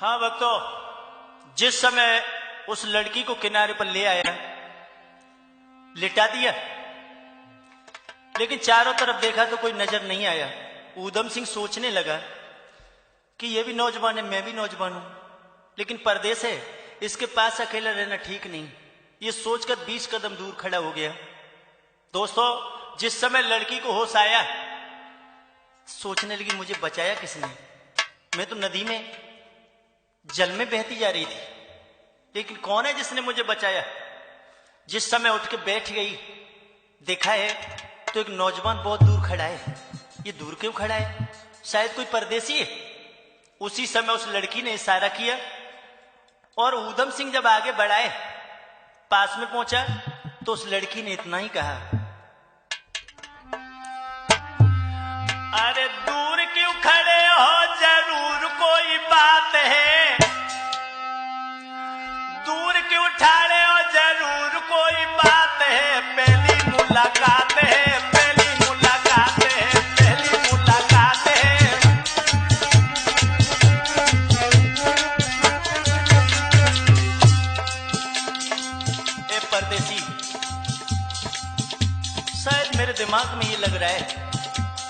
हाँ भक्तों, जिस समय उस लड़की को किनारे पर ले आया, लिटा दिया, लेकिन चारों तरफ देखा तो कोई नजर नहीं आया। ऊधम सिंह सोचने लगा कि ये भी नौजवान है, मैं भी नौजवान हूं, लेकिन परदेश है, इसके पास अकेला रहना ठीक नहीं। ये सोचकर 20 कदम दूर खड़ा हो गया। दोस्तों, जिस समय लड़की को होश आया, सोचने लगी मुझे बचाया किसने। मैं तो नदी में जल में बहती जा रही थी, लेकिन कौन है जिसने मुझे बचाया। जिस समय उठ के बैठ गई, देखा है तो एक नौजवान बहुत दूर खड़ा है। ये दूर क्यों खड़ा है? शायद कोई परदेसी है। उसी समय उस लड़की ने इशारा किया और ऊधम सिंह जब आगे बढ़ाए, पास में पहुंचा, तो उस लड़की ने इतना ही कहा, अरे दूर क्यों खड़े हो, जरूर कोई बात है। दूर क्यों खड़े हो, जरूर कोई बात है। पहली मुलाकात है, पहली मुलाकात है, पहली मुलाकात है। ए परदेसी, शायद मेरे दिमाग में ये लग रहा है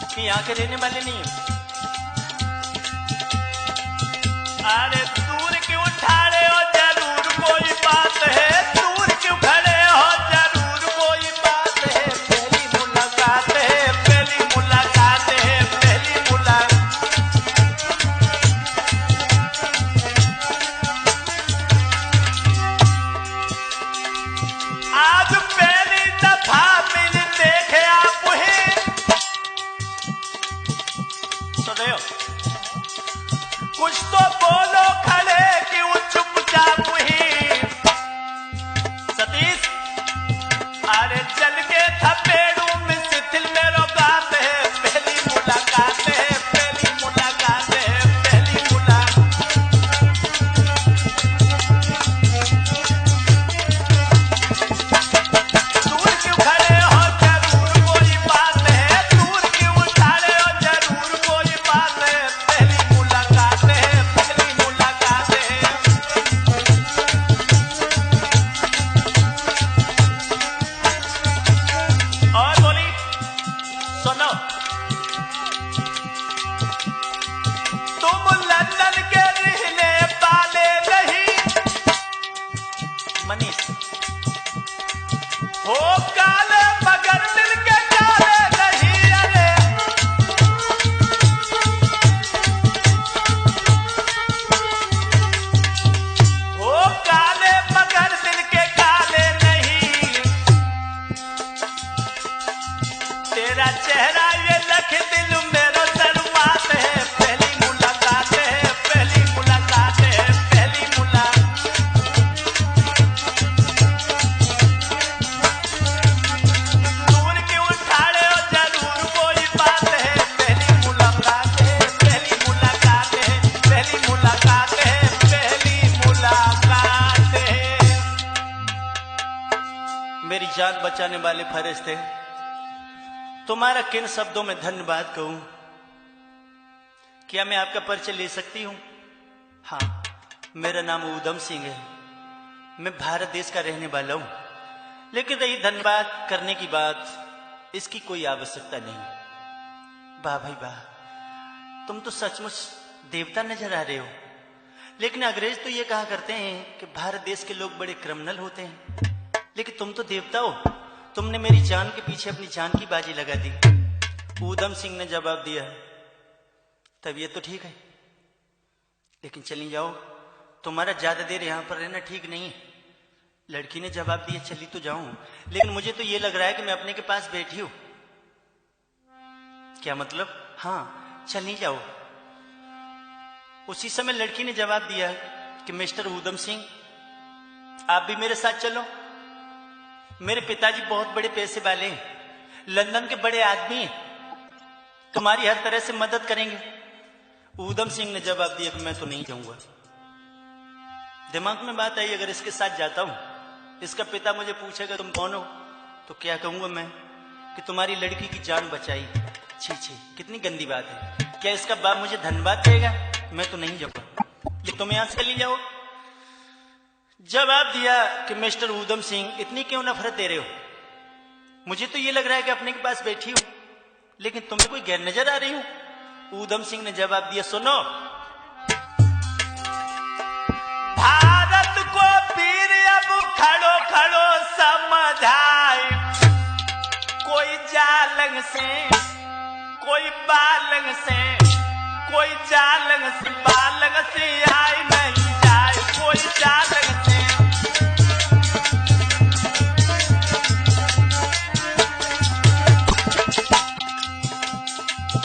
कि यहाँ के रहने वाले नहीं हो। अरे दूर क्यों खड़े हो, जरूर कोई बात है। दूर क्यों खड़े हो, जरूर कोई बात है। पहली मुलाकात है, पहली मुलाकात है, पहली मुलाकात। आज पहली दफा मिल देखे आप ही। सुनो, कुछ तो बोलो, खड़े क्यों चुपचाप ही। सतीश, अरे चल के थपेड़ू में शिथिल मेरो गात है। पहली मुलाकात है, पहली मुलाकात है, पहली मुलाकात। दूर क्यों खड़े हो, जरूर कोई बात है। दूर क्यों खड़े हो, जरूर कोई बात है। पहली मुलाकात है, पहली मुलाकात है। और बोली, सुनो, तुम लंदन के रहने वाले नहीं। मनीष, हो काले मगर दिल के काले नहीं। अरे हो काले मगर दिल के काले नहीं। तेरा चेहरा ये लख दिल मेरो शर्मात है। पहली मुलाकात है, पहली मुलाकात है, पहली मुलाकात। दूर क्यों खड़े हो, जरूर कोई बात है। पहली मुलाकात है, पहली मुलाकात है, पहली मुलाकात है, पहली मुलाकात है। मेरी जान बचाने वाले फरिश्ते, तुम्हारा किन शब्दों में धन्यवाद कहूं। क्या मैं आपका परिचय ले सकती हूं? हाँ, मेरा नाम ऊधम सिंह है। मैं भारत देश का रहने वाला हूं, लेकिन रही धन्यवाद करने की बात, इसकी कोई आवश्यकता नहीं। वाह भाई वाह, तुम तो सचमुच देवता नजर आ रहे हो। लेकिन अंग्रेज तो ये कहा करते हैं कि भारत देश के लोग बड़े क्रिमिनल होते हैं, लेकिन तुम तो देवता हो। तुमने मेरी जान के पीछे अपनी जान की बाजी लगा दी। ऊधम सिंह ने जवाब दिया, तबीयत तो ठीक है, लेकिन चली जाओ, तुम्हारा ज्यादा देर यहां पर रहना ठीक नहीं है। लड़की ने जवाब दिया, चली तो जाऊं, लेकिन मुझे तो ये लग रहा है कि मैं अपने के पास बैठी हूं। क्या मतलब? हाँ, चली जाओ। उसी समय लड़की ने जवाब दिया कि मिस्टर ऊधम सिंह, आप भी मेरे साथ चलो। मेरे पिताजी बहुत बड़े पैसे वाले हैं, लंदन के बड़े आदमी हैं, तुम्हारी हर तरह से मदद करेंगे। ऊधम सिंह ने जवाब दिया कि मैं तो नहीं जाऊंगा। दिमाग में बात आई, अगर इसके साथ जाता हूं, इसका पिता मुझे पूछेगा तुम कौन हो, तो क्या कहूंगा मैं कि तुम्हारी लड़की की जान बचाई। छी छी, कितनी गंदी बात है। क्या इसका बाप मुझे धन्यवाद देगा? मैं तो नहीं जाऊंगा। ये तुम यहां से चली जाओ। जवाब दिया कि मिस्टर ऊधम सिंह, इतनी क्यों नफरत दे रहे हो? मुझे तो ये लग रहा है कि अपने के पास बैठी हूं, लेकिन तुम्हें कोई गैर नजर आ रही हूं। ऊधम सिंह ने जवाब दिया, सुनो, भारत को वीर अब खड़ो खड़ो समझाए, कोई जालंग से, कोई बालंग से, कोई जालंग से बालंग से आए नहीं जाए, कोई जालंग से।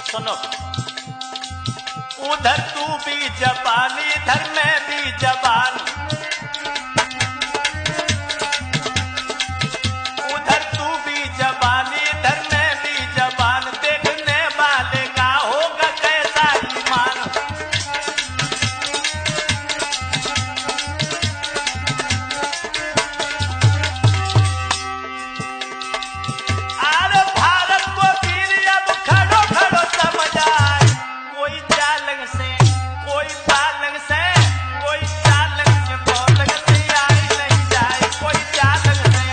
सुनो, उधर तू भी जबान, इधर मैं भी जबान, उधर तू भी जबान, इधर मैं भी जबान, देखने वाले का होगा कैसा ईमान। अरे भारत को वीर अब खड़ो खड़ो समझाए, कोई जालंग से, कोई बालंग से, कोई जालंग से बालंग से आए नहीं जाए, कोई जालंग से।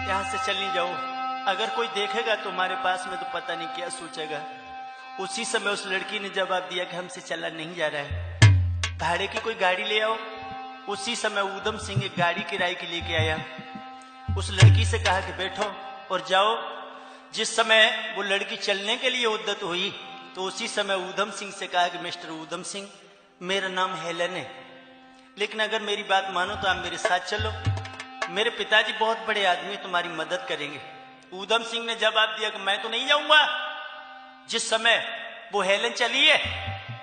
यहां से चली जाओ, अगर कोई देखेगा तुम्हारे पास में तो पता नहीं क्या सोचेगा। उसी समय उस लड़की ने जवाब दिया कि हमसे चला नहीं जा रहा है, भाड़े की कोई गाड़ी ले आओ। उसी समय ऊधम सिंह एक गाड़ी किराए के लेके आया। उस लड़की से कहा कि बैठो और जाओ। जिस समय वो लड़की चलने के लिए उद्यत हुई तो उसी समय ऊधम सिंह से कहा कि मिस्टर ऊधम सिंह, मेरा नाम हेलन है, लेकिन अगर मेरी बात मानो तो आप मेरे साथ चलो। मेरे पिताजी बहुत बड़े आदमी, तुम्हारी मदद करेंगे। ऊधम सिंह ने जवाब दिया कि मैं तो नहीं जाऊंगा। जिस समय वो हेलन चली है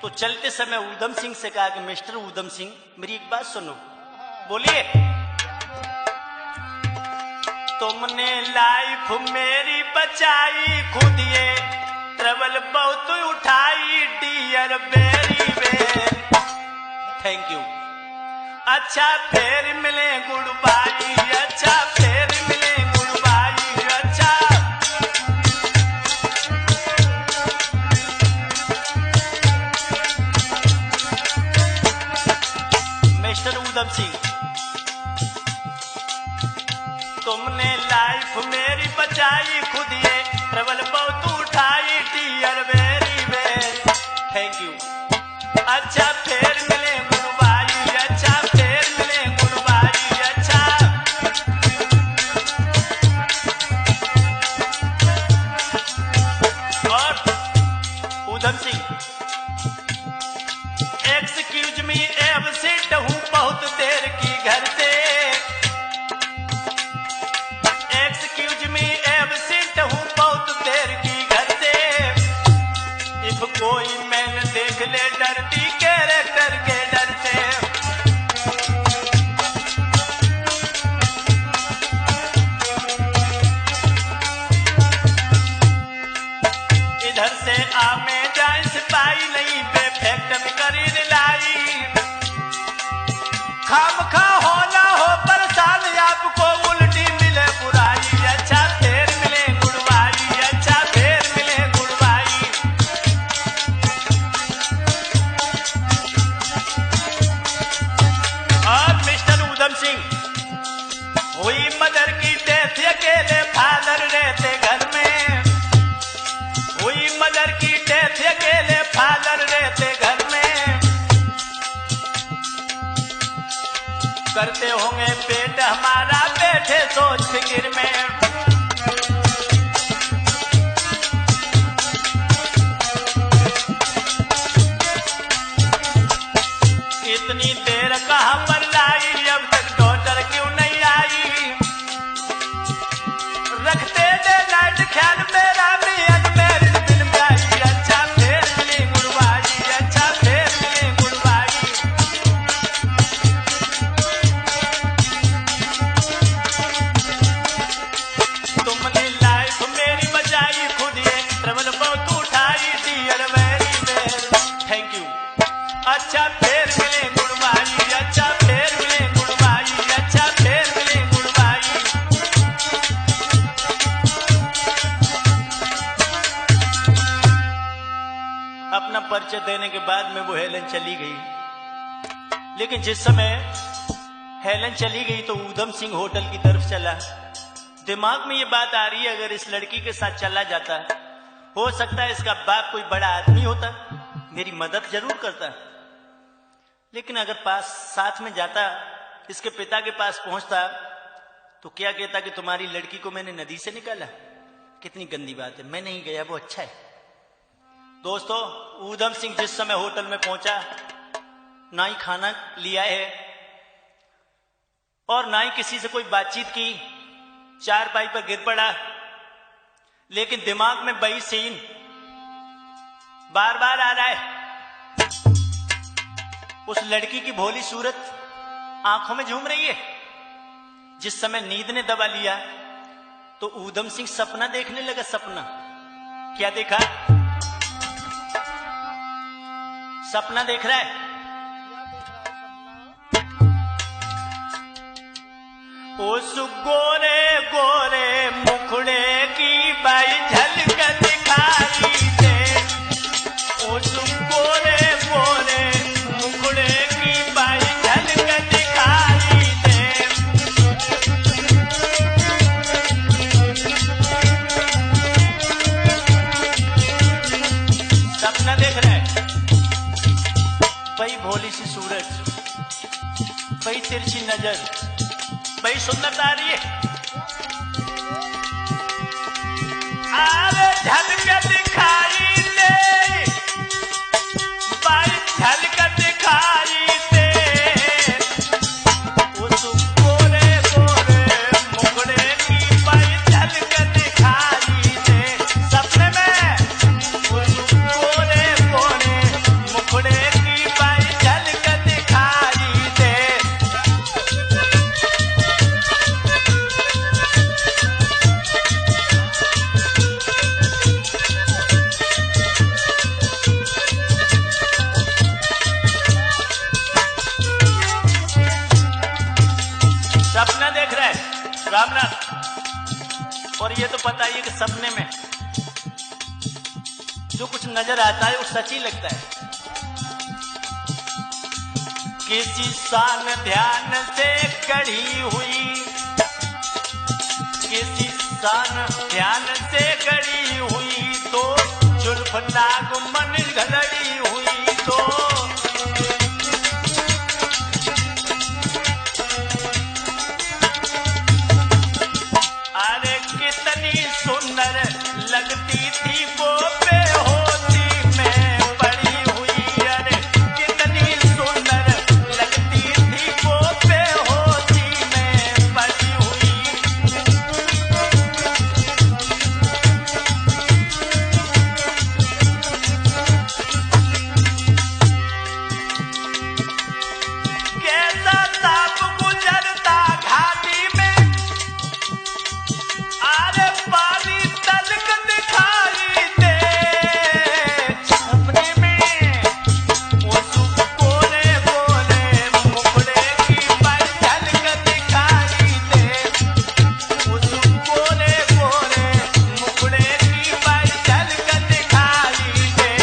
तो चलते समय ऊधम सिंह से कहा कि मिस्टर ऊधम सिंह, मेरी एक बात सुनो। बोलिए। तुमने लाइफ मेरी बचाई, खुद ये ट्रबल बहुत उठाई, dear very very thank you. अच्छा फिर मिले गुड बाई, अच्छा फिर मिले गुड बाई, अच्छा। मिस्टर ऊधम सिंह, तुमने लाइफ मेरी बचाई, खुद ये ट्रबल बहुत उठाई, dear very very thank you. अच्छा फिर मिले गुड बाई, अच्छा फिर मिले गुड बाई, अच्छा। और Udham Singh, excuse me, absent हूं बहुत देर की घर से, एक्सक्यूज मी, एब्सेंट हूं बहुत देर की घर से। इफ कोई मैन देख ले डरती कैरेक्टर के डर से। इधर से आमे जाए सिपाही नहीं, बेफेक्ट में करी लाई। खाम खा हो ना हो परेशान, आपको उल्टी मिले बुराई, अच्छा फिर मिले गुड़वाई, अच्छा फिर मिले गुड़वाई। और मिस्टर ऊधम सिंह, हुई मदर की डेथ, अकेले फादर रहते घर में, हुई मदर की डेथ, अकेले फादर रहते घर में। करते होंगे पेट हमारा, बैठे सोच फिक्र में। इतनी देर कहां पर लाई, अब तक डॉक्टर क्यों नहीं आई? रखते दे लाइट ख्याल मेरा भी, अजमेर बिन भाई, अच्छा फिर मिली गुड़वाई, अच्छा फिर मिली गुड़वाई। अपना परिचय देने के बाद में वो हेलन चली गई। लेकिन जिस समय हेलन चली गई तो ऊधम सिंह होटल की तरफ चला। दिमाग में ये बात आ रही है, अगर इस लड़की के साथ चला जाता, हो सकता है इसका बाप कोई बड़ा आदमी होता, मेरी मदद जरूर करता। लेकिन अगर साथ में जाता, इसके पिता के पास पहुंचता, तो क्या कहता कि तुम्हारी लड़की को मैंने नदी से निकाला। कितनी गंदी बात है, मैं नहीं गया, वो अच्छा है। दोस्तों, ऊधम सिंह जिस समय होटल में पहुंचा, ना ही खाना लिया है और ना ही किसी से कोई बातचीत की, चारपाई पर गिर पड़ा। लेकिन दिमाग में वही सीन बार बार आ रहा है। उस लड़की की भोली सूरत आंखों में झूम रही है। जिस समय नींद ने दबा लिया तो ऊधम सिंह सपना देखने लगा। सपना क्या देखा? सपना देख रहा है, उस गोरे गोरे मुखड़े की बाई झलक दिखाई दे। उस गोरे गोरे मुखड़े की बाई झलक दिखाई दे। सपना देख रहा है, वही भोली सी सूरज, वही तिरछी नजर, वही सुंदरता आ रही है। आरे झलक दिखाई दे, बाई झलक दिखाई दे। उस गोरे गोरे मुखड़े की बाई झलक दिखाई दे। सपने में उस गोरे गोरे मुखड़े की बाई झलक दिखाई दे। सपना देख रहा है रामनाथ, और ये तो पता ही है कि सपने में जो कुछ नजर आता है वो सच ही लगता है। किसी शान ध्यान से गढ़ी हुई, किसी शान ध्यान से गढ़ी हुई तो जुल्फ नाग मन घलड़ी हुई तो। कितनी सुंदर लगती थी वो बेहोशी में पड़ी हुई। अरे कितनी सुंदर लगती थी वो बेहोशी में पड़ी हुई। कैसा सांप गुजरता घाटी में, आरे पानी तलक दिखाई दे। सपने में उस गोरे गोरे मुखड़े की बाई झलक दिखाई दे। उस गोरे गोरे मुखड़े की बाई झलक दिखाई दे।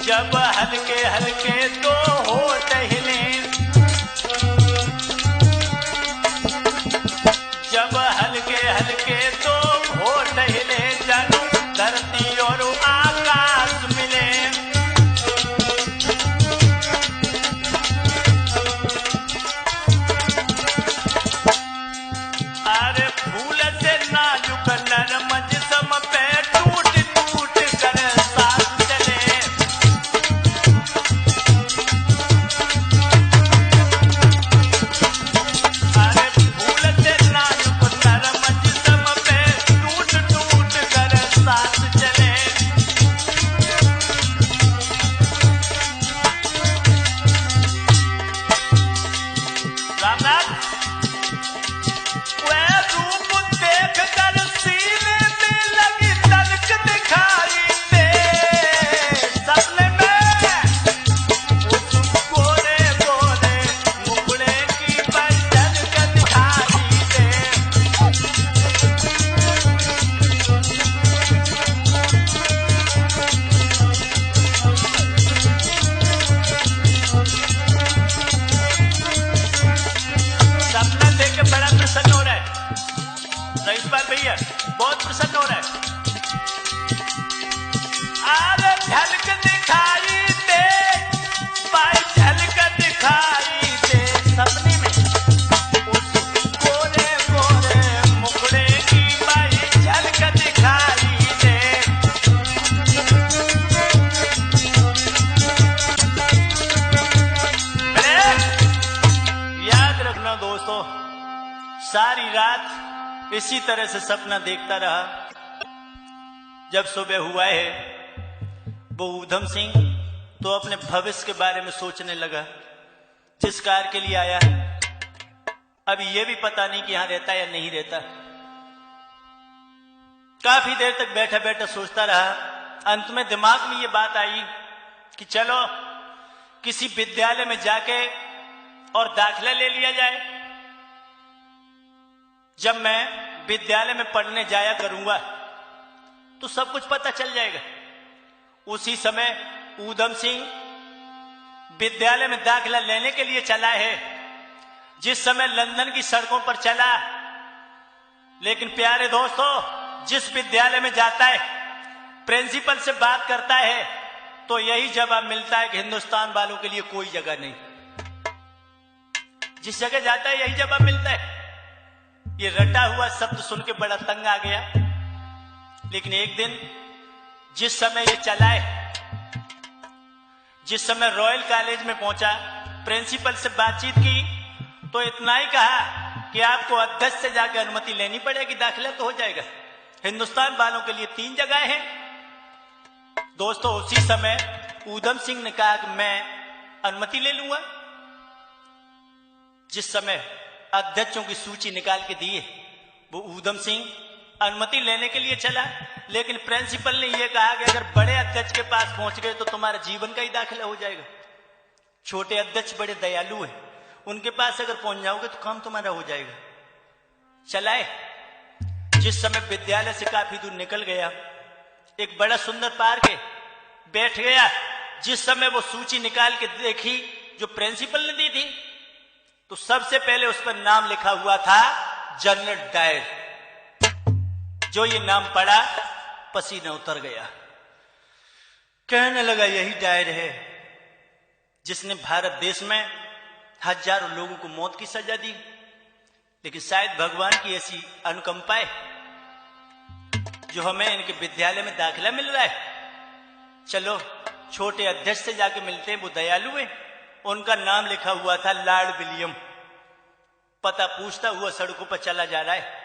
जब हल्के हल्के दो होठ हिले, जब हल्के हल्के दो होठ हिले, जानू धरती और आकाश मिले। अरे फूल से नाजुक नरम जिस्म पे टूट टूट कर सांस चले। सारी रात इसी तरह से सपना देखता रहा। जब सुबह हुआ है वो ऊधम सिंह तो अपने भविष्य के बारे में सोचने लगा। जिस कार के लिए आया है अभी ये भी पता नहीं कि यहां रहता या नहीं रहता। काफी देर तक बैठा बैठा सोचता रहा। अंत में दिमाग में ये बात आई कि चलो किसी विद्यालय में जाके और दाखिला ले लिया जाए। जब मैं विद्यालय में पढ़ने जाया करूंगा तो सब कुछ पता चल जाएगा। उसी समय ऊधम सिंह विद्यालय में दाखिला लेने के लिए चला है। जिस समय लंदन की सड़कों पर चला, लेकिन प्यारे दोस्तों, जिस विद्यालय में जाता है प्रिंसिपल से बात करता है तो यही जवाब मिलता है कि हिंदुस्तान वालों के लिए कोई जगह नहीं। जिस जगह जाता है यही जवाब मिलता है। ये रटा हुआ शब्द सुन के बड़ा तंग आ गया। लेकिन एक दिन जिस समय ये चला है, जिस समय रॉयल कॉलेज में पहुंचा, प्रिंसिपल से बातचीत की तो इतना ही कहा कि आपको अध्यक्ष से जाकर अनुमति लेनी पड़ेगी, दाखिला तो हो जाएगा। हिंदुस्तान वालों के लिए 3 जगह हैं। दोस्तों, उसी समय ऊधम सिंह ने कहा कि मैं अनुमति ले लूंगा। जिस समय अध्यक्षों की सूची निकाल के दी है वो ऊधम सिंह अनुमति लेने के लिए चला। लेकिन प्रिंसिपल ने यह कहा कि अगर बड़े अध्यक्ष के पास पहुंच गए तो तुम्हारा जीवन का ही दाखिला हो जाएगा। छोटे अध्यक्ष बड़े दयालु हैं, उनके पास अगर पहुंच जाओगे तो काम तुम्हारा हो जाएगा। चलाए। जिस समय विद्यालय से काफी दूर निकल गया, एक बड़ा सुंदर पार्क है, बैठ गया। जिस समय वो सूची निकाल के देखी जो प्रिंसिपल ने दी थी तो सबसे पहले उस पर नाम लिखा हुआ था जनरल डायर। जो ये नाम पढ़ा पसीना उतर गया। कहने लगा यही डायर है जिसने भारत देश में हजारों लोगों को मौत की सजा दी। लेकिन शायद भगवान की ऐसी अनुकंपा है जो हमें इनके विद्यालय में दाखिला मिल रहा है। चलो छोटे अध्यक्ष से जाके मिलते हैं, वो दयालु है। उनका नाम लिखा हुआ था लॉर्ड विलियम। पता पूछता हुआ सड़कों पर चला जा रहा है।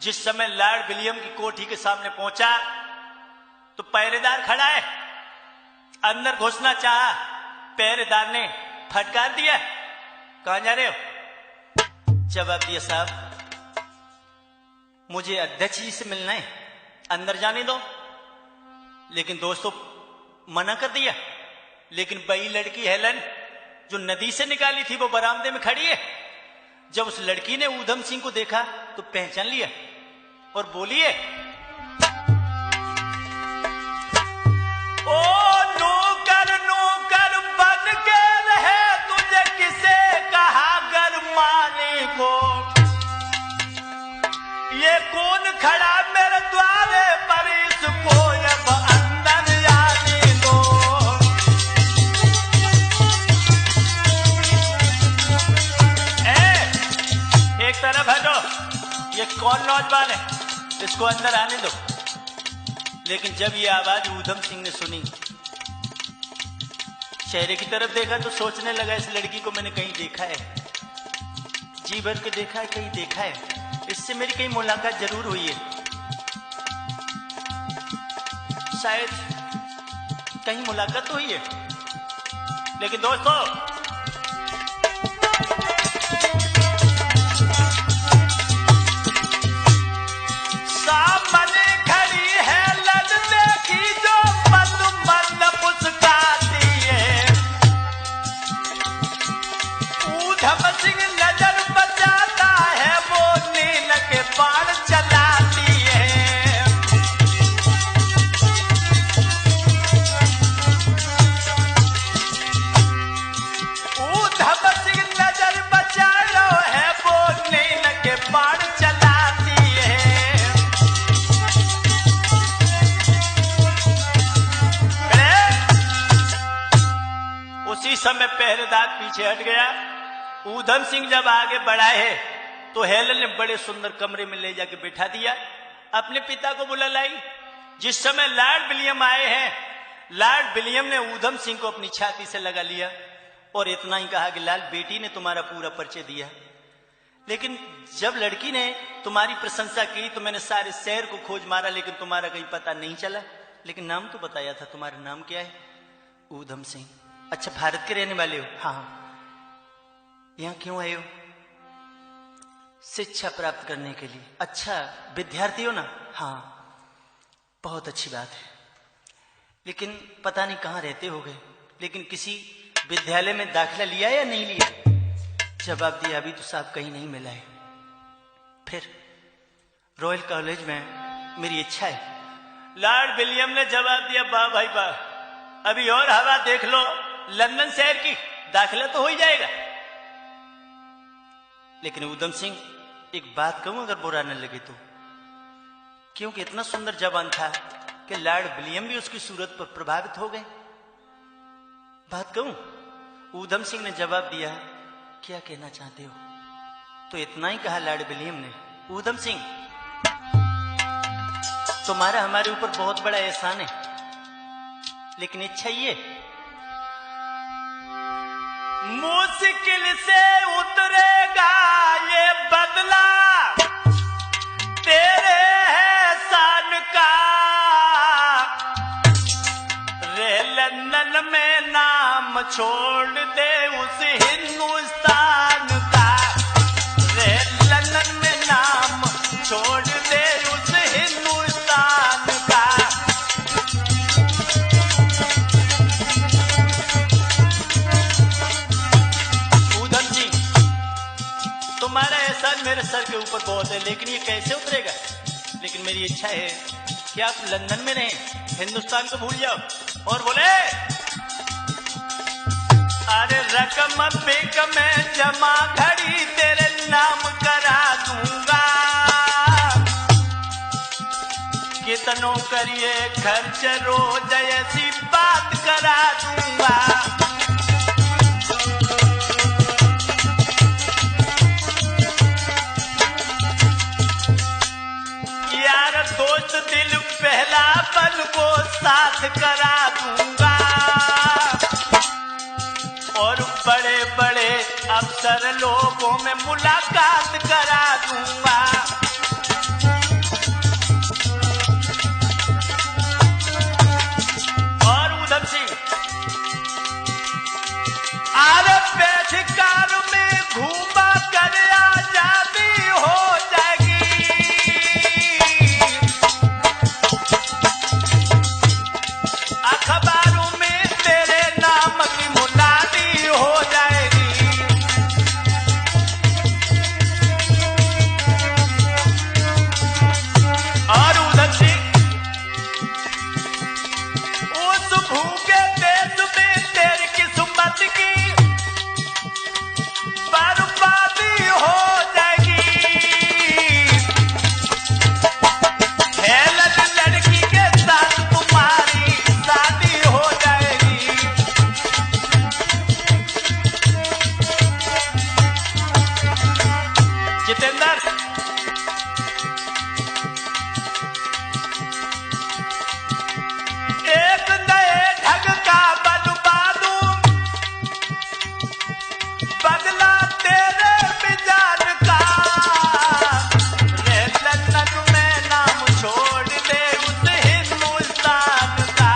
जिस समय लॉर्ड विलियम की कोठी के सामने पहुंचा तो पहरेदार खड़ा है। अंदर घुसना चाहा, पहरेदार ने फटकार दिया। कहां जा रहे हो? जवाब दिया, साहब मुझे अध्यक्ष जी से मिलना है, अंदर जाने दो। लेकिन दोस्तों मना कर दिया। लेकिन वही लड़की हेलन जो नदी से निकाली थी वो बरामदे में खड़ी है। जब उस लड़की ने ऊधम सिंह को देखा तो पहचान लिया और बोली है, ओ नौकर नौकर बन के रहे, तुझे किसे कहा घर माने को? ये कौन खड़ा मेरे द्वारे पर, इसको अब अंदर आने दो। एक तरफ हटो, ये कौन नौजवान है, इसको अंदर आने दो। लेकिन जब ये आवाज ऊधम सिंह ने सुनी, चेहरे की तरफ देखा तो सोचने लगा इस लड़की को मैंने कहीं देखा है, जी भर के देखा है, कहीं देखा है, इससे मेरी कहीं मुलाकात जरूर हुई है। शायद कहीं मुलाकात हुई है। लेकिन दोस्तों सामने खड़ी है लड़ने की जो मन मन मुस्काती है। ऊधम सिंह नजर बचाता है, वो नील के बाण चलाती है। ऊधम सिंह नजर बचा लो है, वो नील के बाण चलाती है। उसी समय पहरेदार पीछे हट गया। ऊधम सिंह जब आगे बढ़ा है तो हेलन ने बड़े सुंदर कमरे में ले जाके बिठा दिया। अपने पिता को बुला लाई। जिस समय लॉर्ड विलियम आए हैं, लॉर्ड विलियम ने ऊधम सिंह को अपनी छाती से लगा लिया और इतना ही कहा कि लाल बेटी ने तुम्हारा पूरा परिचय दिया। लेकिन जब लड़की ने तुम्हारी प्रशंसा की तो मैंने सारे शहर को खोज मारा, लेकिन तुम्हारा कहीं पता नहीं चला। लेकिन नाम तो बताया था, तुम्हारा नाम क्या है? ऊधम सिंह। अच्छा, भारत के रहने वाले हो? हाँ। यहां क्यों आए हो? शिक्षा प्राप्त करने के लिए। अच्छा, विद्यार्थी हो ना? हाँ, बहुत अच्छी बात है। लेकिन पता नहीं कहां रहते होगे, लेकिन किसी विद्यालय में दाखिला लिया या नहीं लिया? जवाब दिया, अभी तो साहब कहीं नहीं मिला है। फिर रॉयल कॉलेज में मेरी इच्छा है। लॉर्ड विलियम ने जवाब दिया, वाह भाई वाह, अभी और हवा देख लो, लंदन शहर की दाखिला तो हो ही जाएगा। लेकिन ऊधम सिंह, एक बात कहूं अगर बुरा न लगे तो, क्योंकि इतना सुंदर जवान था कि लॉर्ड विलियम भी उसकी सूरत पर प्रभावित हो गए। बात कहूं? ऊधम सिंह ने जवाब दिया, क्या कहना चाहते हो? तो इतना ही कहा लॉर्ड विलियम ने, ऊधम सिंह, तुम्हारा हमारे ऊपर बहुत बड़ा एहसान है, लेकिन इच्छा ये, मुश्किल से उतरेगा ये बदला तेरे एहसान का, रे लंदन में नाम छोड़ दे उस हिंदुस्तान का, रे लंदन में नाम छोड़ दे उस हिंदुस्तान का। ऊधम सिंह, तुम्हारा एहसान मेरे सर के ऊपर बहुत है, लेकिन ये कैसे उतरेगा? लेकिन मेरी इच्छा है कि आप लंदन में रहें, हिंदुस्तान को भूल जाओ। और बोले, अरे रकम पिक में जमा घड़ी तेरे नाम करा दूंगा, कितनों करिए खर्च रोज ऐसी बात करा दूंगा। यार दोस्त दिल पहला पल को साथ करा दूंगा, और बड़े बड़े अफसर लोगों में मुलाकात करा दूंगा। और ऊधम सिंह, आरे बैठ कार में घूमा कर आजादी हो जाएगी, अखबारों में तेरे नाम की मुनादी हो जाएगी। और ऊधम सिंह, उस भूखे देश में तेरी किस्मत की बर्बादी हो जाएगी, हेलन लड़की के साथ तुम्हारी शादी हो जाएगी। जितेंद्र, एक नए ढंग का बनवा दूं बदला तेरे मिजाज का, रे लंदन में नाम छोड़ दे उस हिंदुस्तान का।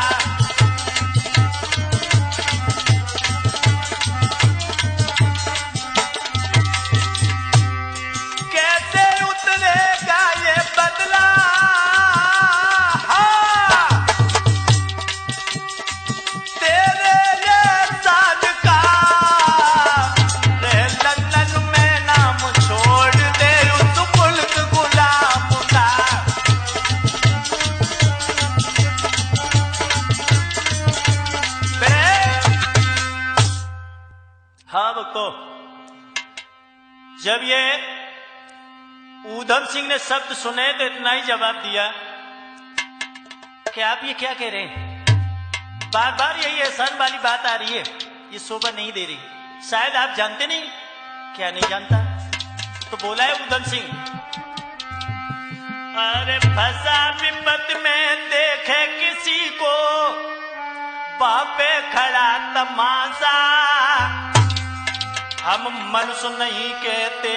कैसे उतरेगा ये बदला, हाँ, तेरे एहसान का, रे लंदन में नाम छोड़ दे उस मुल्क गुलाम का। हाँ भक्तों, जब ये ऊधम सिंह ने शब्द सुने तो इतना ही जवाब दिया कि आप ये क्या कह रहे हैं? बार बार यही एहसान वाली बात आ रही है, ये शोभा नहीं दे रही। शायद आप जानते नहीं। क्या नहीं जानता? तो बोला है ऊधम सिंह, अरे फंसा विपत में देखे किसी को, बापे खड़ा तमाशा, हम मनुष्य नहीं कहते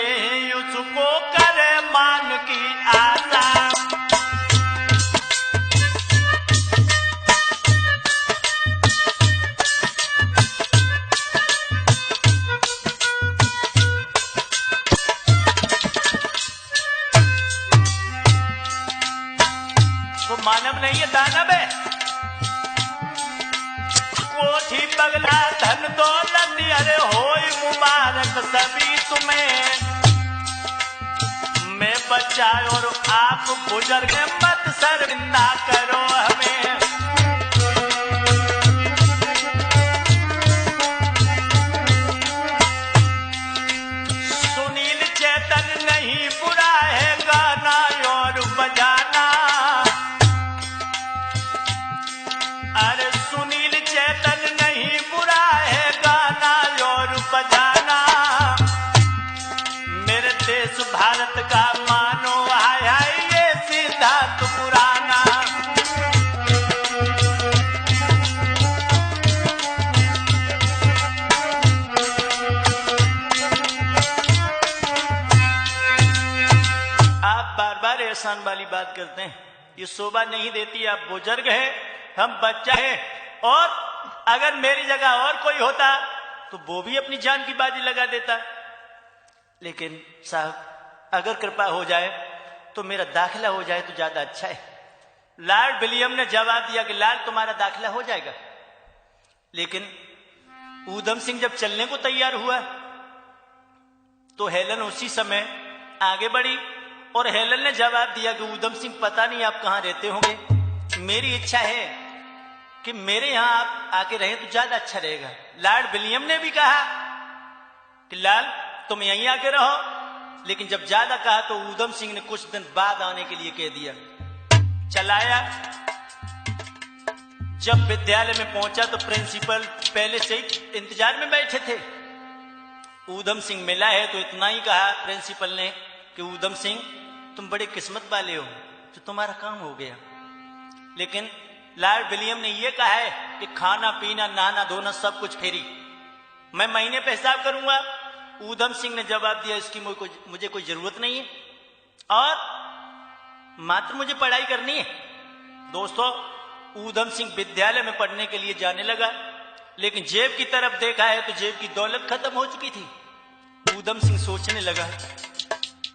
उसको करे मान की आशा। वो मानव नहीं है, दानव है। कोठी बगला धन दौलत अरे होई मुबारक सभी तुम्हें। मैं बच्चा और आप बुजुर्ग मत शर्मिंदा करो हमें। सुनील चेतन नहीं बुरा है गाना और बजाना। अरे सुनील चेतन नहीं बुरा है गाना और बजाना। मेरे देश भारत का मानो हाय हाय ये सिद्धांत पुराना। आप बार बार एहसान वाली बात करते हैं, ये शोभा नहीं देती। आप बुजुर्ग हैं, हम बच्चा है, और अगर मेरी जगह और कोई होता तो वो भी अपनी जान की बाजी लगा देता। लेकिन साहब अगर कृपा हो जाए तो मेरा दाखिला हो जाए तो ज्यादा अच्छा है। लॉर्ड विलियम ने जवाब दिया कि लाल तुम्हारा दाखिला हो जाएगा। लेकिन ऊधम सिंह जब चलने को तैयार हुआ तो हेलन उसी समय आगे बढ़ी और हेलन ने जवाब दिया कि ऊधम सिंह पता नहीं आप कहां रहते होंगे, मेरी इच्छा है कि मेरे यहां आप आके रहें तो ज्यादा अच्छा रहेगा। लॉर्ड विलियम ने भी कहा कि लाल तुम यहीं आके रहो, लेकिन जब ज्यादा कहा तो ऊधम सिंह ने कुछ दिन बाद आने के लिए कह दिया। चलाया। जब विद्यालय में पहुंचा तो प्रिंसिपल पहले से ही इंतजार में बैठे थे। ऊधम सिंह मिला है तो इतना ही कहा प्रिंसिपल ने कि ऊधम सिंह तुम बड़े किस्मत वाले हो, तो तुम्हारा काम हो गया। लेकिन लॉर्ड विलियम ने यह कहा है कि खाना पीना नहाना धोना सब कुछ फ्री, मैं महीने पे हिसाब करूंगा। ऊधम सिंह ने जवाब दिया इसकी मुझे कोई जरूरत नहीं है और मात्र मुझे पढ़ाई करनी है। दोस्तों ऊधम सिंह विद्यालय में पढ़ने के लिए जाने लगा, लेकिन जेब की तरफ देखा है तो जेब की दौलत खत्म हो चुकी थी। ऊधम सिंह सोचने लगा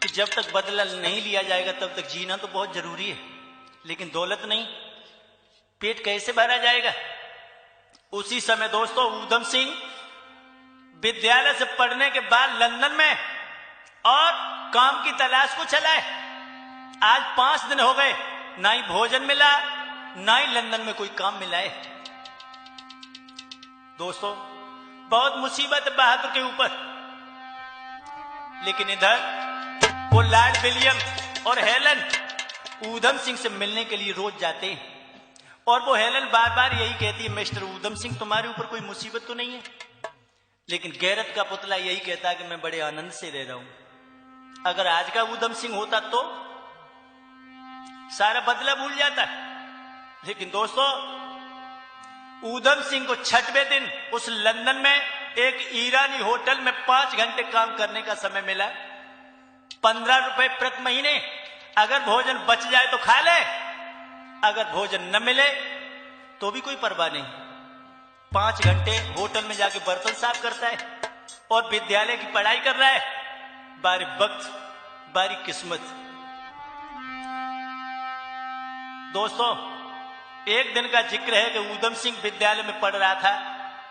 कि जब तक बदला नहीं लिया जाएगा तब तक जीना तो बहुत जरूरी है, लेकिन दौलत नहीं, पेट कैसे भरा जाएगा। उसी समय दोस्तों ऊधम सिंह विद्यालय से पढ़ने के बाद लंदन में और काम की तलाश को चला है। आज 5 दिन हो गए, ना ही भोजन मिला ना ही लंदन में कोई काम मिला है। दोस्तों बहुत मुसीबत है बहादुर के ऊपर। लेकिन इधर वो लॉर्ड विलियम और हेलन ऊधम सिंह से मिलने के लिए रोज जाते हैं, और वो हेलन बार बार यही कहती है मिस्टर ऊधम सिंह तुम्हारे ऊपर कोई मुसीबत तो नहीं है। लेकिन गैरत का पुतला यही कहता है कि मैं बड़े आनंद से रह रहा हूं। अगर आज का ऊधम सिंह होता तो सारा बदला भूल जाता। लेकिन दोस्तों ऊधम सिंह को 6वें दिन उस लंदन में एक ईरानी होटल में 5 घंटे काम करने का समय मिला। 15 रुपए प्रति महीने। अगर भोजन बच जाए तो खा ले, अगर भोजन न मिले तो भी कोई परवाह नहीं। 5 घंटे होटल में जाके बर्तन साफ करता है और विद्यालय की पढ़ाई कर रहा है। बारी वक्त बारी किस्मत। दोस्तों एक दिन का जिक्र है कि ऊधम सिंह विद्यालय में पढ़ रहा था,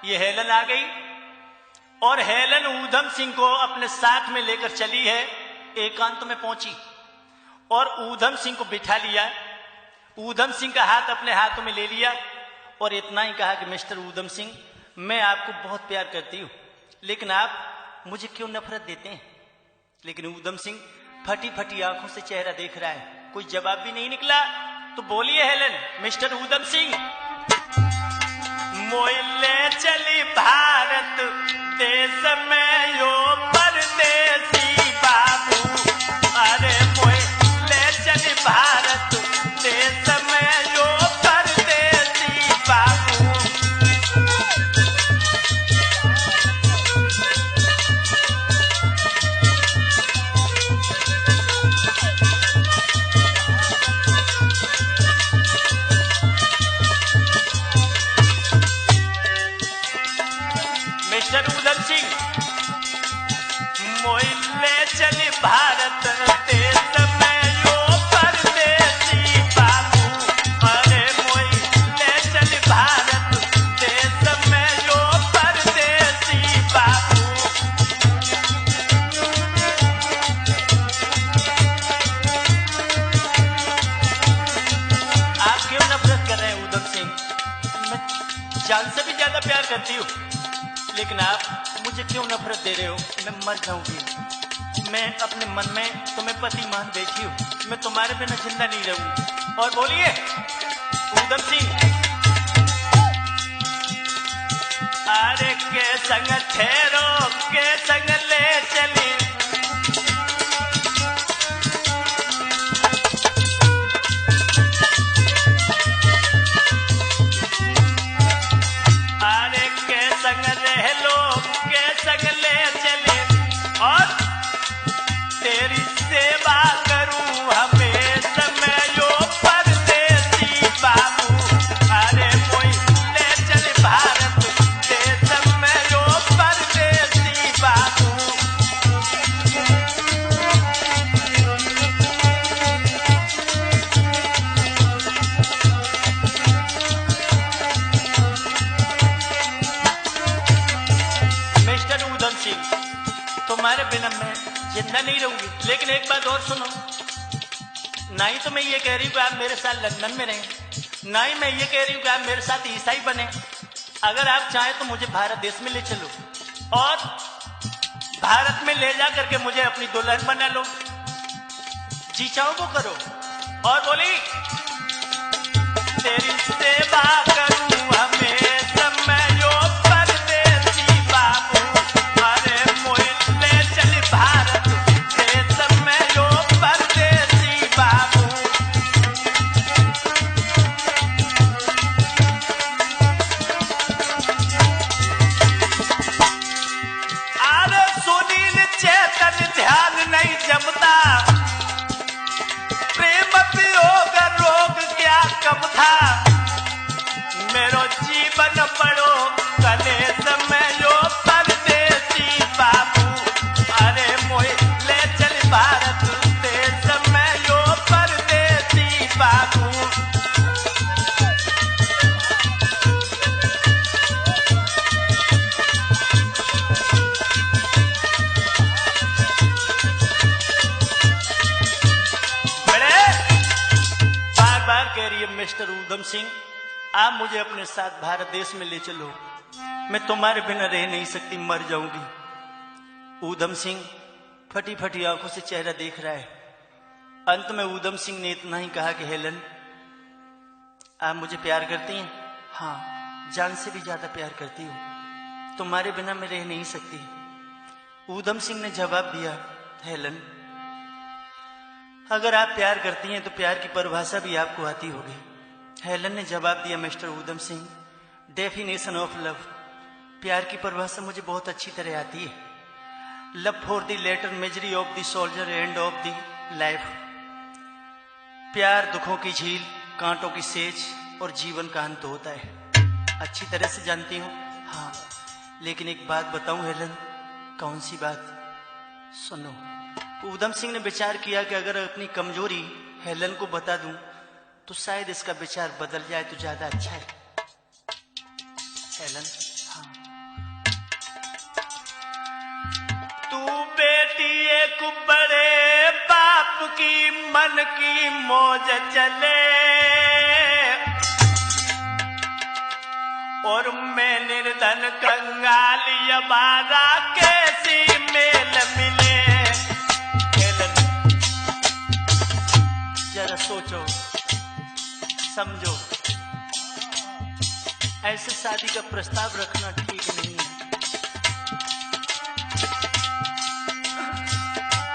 ये हेलन आ गई और हेलन ऊधम सिंह को अपने साथ में लेकर चली है। एकांत में पहुंची और ऊधम सिंह को बिठा लिया। ऊधम सिंह का हाथ अपने हाथों में ले लिया और इतना ही कहा कि मिस्टर ऊधम सिंह मैं आपको बहुत प्यार करती हूं, लेकिन आप मुझे क्यों नफरत देते हैं। लेकिन ऊधम सिंह फटी फटी आंखों से चेहरा देख रहा है, कोई जवाब भी नहीं निकला। तो बोलिए हेलन, मिस्टर ऊधम सिंह मोइले चली भारत देश में यो परदेसी बाबू। अरे मोइले चली भारत देश में यो परदेसी बाबू। जान से भी ज्यादा प्यार करती हूँ, लेकिन आप मुझे क्यों नफरत दे रहे हो? मैं मर जाऊंगी। मैं अपने मन में तुम्हें पति मान बैठी हूँ, मैं तुम्हारे बिना जिंदा नहीं रहूंगी। और बोलिए ऊधम सिंह, अरे के संग ठहरो, के संग ले चली, अरे के संग रह लो, के संग ले चले, और तेरी सेवा करूं हमेशा मैं यो परदेसी बाबू। अरे मोई ले चल भारत देश में यो परदेसी बाबू। मिस्टर ऊधम सिंह, तुम्हारे बिना मैं जिंदा नहीं रहूंगी, लेकिन एक बात और सुनो, ना ही तो मैं ये कह रही हूँ कि आप मेरे साथ लंदन में रहें, ना ही मैं ये कह रही हूँ कि आप मेरे साथ ईसाई बने। अगर आप चाहें तो मुझे भारत देश में ले चलो और भारत में ले जा करके मुझे अपनी दुल्हन बना लो, जी चाहो वो करो। और बोली तेरी सेवा करूं हमेशा मैं यो परदेसी बाबू। अरे मोए ले चल भारत देश में यो परदेसी बाबू। अरे सुनील चेतन ध्यान नहीं जमता, प्रेम वियोग रोग क्या कम था, मेरो जीवन पड़ो कलेश में यो परदेसी बाबू। अरे मोए ले चल भारत देश में यो परदेसी बाबू। कह रही है मिस्टर ऊधम सिंह, आप मुझे अपने साथ भारत देश में ले चलो, मैं तुम्हारे बिना रह नहीं सकती, मर जाऊंगी। ऊधम सिंह फटी फटी आंखों से चेहरा देख रहा है। अंत में ऊधम सिंह ने इतना ही कहा कि हेलन, आप मुझे प्यार करती हैं? हाँ, जान से भी ज्यादा प्यार करती हूँ, तुम्हारे बिना मैं रह नहीं सकती। ऊधम सिंह ने जवाब दिया, हेलन, अगर आप प्यार करती हैं तो प्यार की परिभाषा भी आपको आती होगी। हेलन ने जवाब दिया, mister Udham Singh, definition of love, प्यार की परिभाषा मुझे बहुत अच्छी तरह आती है। Love for the later misery of the soldier and of the life, प्यार दुखों की झील, कांटों की सेज और जीवन का अंत होता है। अच्छी तरह से जानती हूँ। हाँ, लेकिन एक बात बताऊं हेलन। कौन सी बात? सुनो। ऊधम सिंह ने विचार किया कि अगर अपनी कमजोरी हेलन को बता दूं तो शायद इसका विचार बदल जाए तो ज्यादा अच्छा है। हेलन, हाँ, तू बेटी एक बड़े बाप की मन की मौज चले, और मैं निर्धन कंगाल यबारा कैसी मेल मिले। जरा सोचो समझो, ऐसे शादी का प्रस्ताव रखना ठीक नहीं है।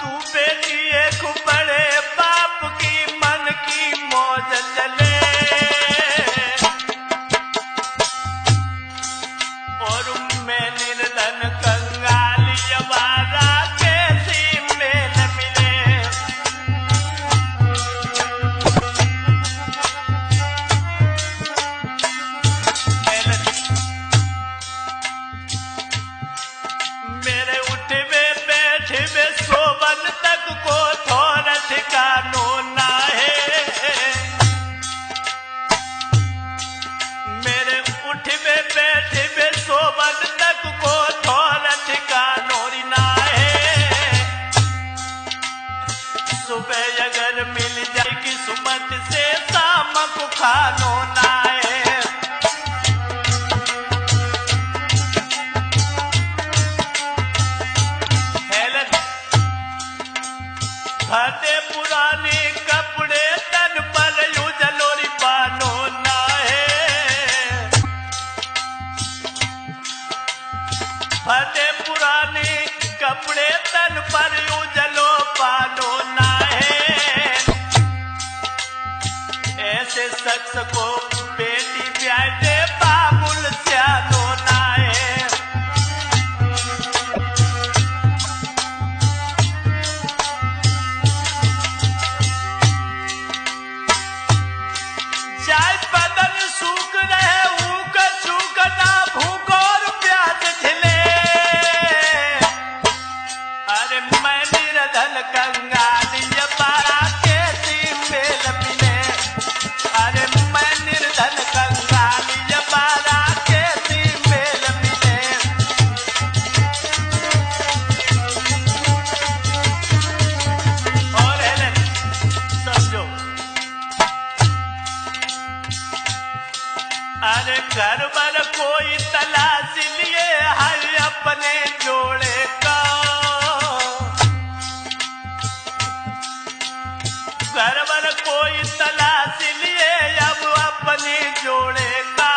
तू बेटी एक बड़े बाप की मन की मौज चले, और मैं निर्धन कंगाल यबारा कैसी मेल मिले। मेरे उठवे बैठवे सोबन तक को थोड़ा ठिकानो ना है, मेरे उठवे बैठवे सोबन तक को थोड़ा ठिकानो ना है। सुबह अगर मिल जाए किस्मत से शाम को खानो ना है। को बेटी ब्याह दे बाबुल स्यानो नाए। चाहे बदन सूख रहे ऊक चूक ना भूख और प्याज झिले। अरे मैं निर्धन कंगाली बारा कैसी मेल मिले। अरे मैं निर्धन कंगाली बारा कैसी मेल मिले। और हेलन समझो, अरे घर पर कोई तलाश लिए है अपने जोड़े का। घर पर कोई तलाश लिए अब अपने जोड़े का।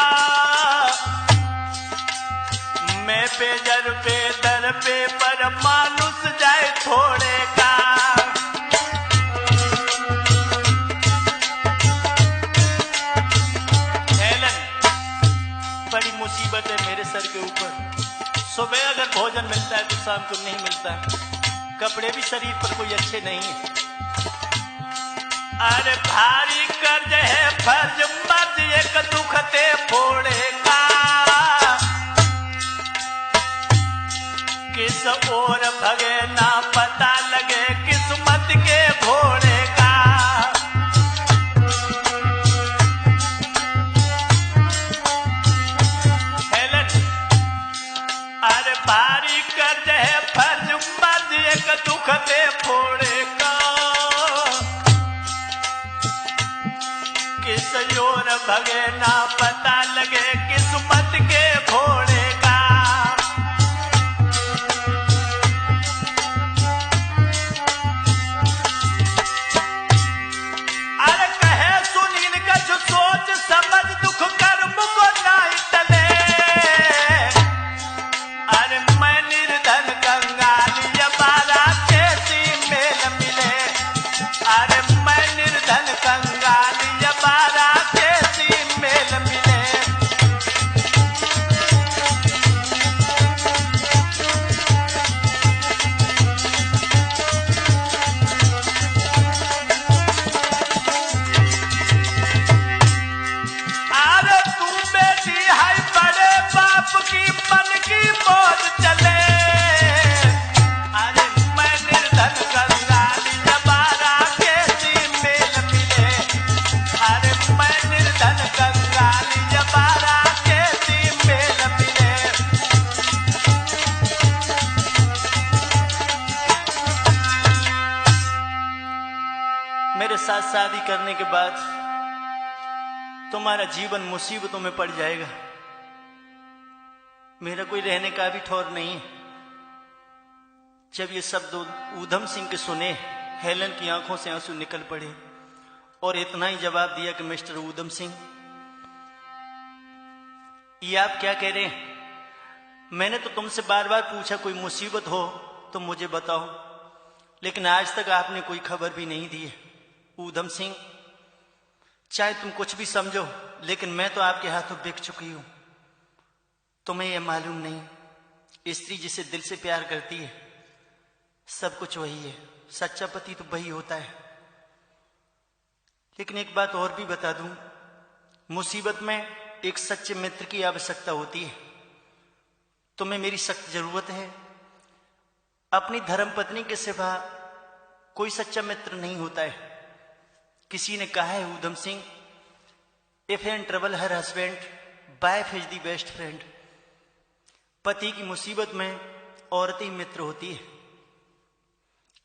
मैं बेजर पे दर पे पर मानुष जाए थोड़े का। बड़ी मुसीबत है मेरे सर के ऊपर। सुबह अगर भोजन मिलता है तो शाम को नहीं मिलता है। कपड़े भी शरीर पर कोई अच्छे नहीं है। अरे भारी कर्ज है फर्ज मर्ज एक दुखते फोड़े का। किस ओर भगे ना पता लगे किस्मत के घोड़े का। अरे भारी कर्ज है फर्ज मर्ज एक दुखते फोड़े का। किस ओर भगे ना पता लगे किस्मत के घोड़े का। अरे कहे सुनील का जो सोच समझ दुख कर्म को नहीं टले। अरे मैं निर्धन कंगाली बारा कैसी मेल मिले। अरे मैं निर्धन कंगाली बारा कैसी मेल मिले। अरे तू बेटी है बड़े बाप की मन की मौज चले। अरे मैं निर्धन कंगाली बारा कैसी मेल मिले। अरे मैं निर्धन कंगाली बारा कैसी मेल मिले। मेरे साथ शादी करने के बाद तुम्हारा जीवन मुसीबतों में पड़ जाएगा। मेरा कोई रहने का भी ठौर नहीं है। जब ये शब्द ऊधम सिंह के सुने, हेलन की आंखों से आंसू निकल पड़े और इतना ही जवाब दिया कि मिस्टर ऊधम सिंह, ये आप क्या कह रहे हैं? मैंने तो तुमसे बार बार पूछा कोई मुसीबत हो तो मुझे बताओ, लेकिन आज तक आपने कोई खबर भी नहीं दी है। ऊधम सिंह, चाहे तुम कुछ भी समझो, लेकिन मैं तो आपके हाथों बिक चुकी हूं। तुम्हें यह मालूम नहीं, स्त्री जिसे दिल से प्यार करती है सब कुछ वही है। सच्चा पति तो वही होता है। लेकिन एक बात और भी बता दूं, मुसीबत में एक सच्चे मित्र की आवश्यकता होती है। तुम्हें मेरी सख्त जरूरत है। अपनी धर्मपत्नी के सिवा कोई सच्चा मित्र नहीं होता है। किसी ने कहा है Udham Singh, if in trouble her husband, wife is the best friend. पति की मुसीबत में औरत ही मित्र होती है।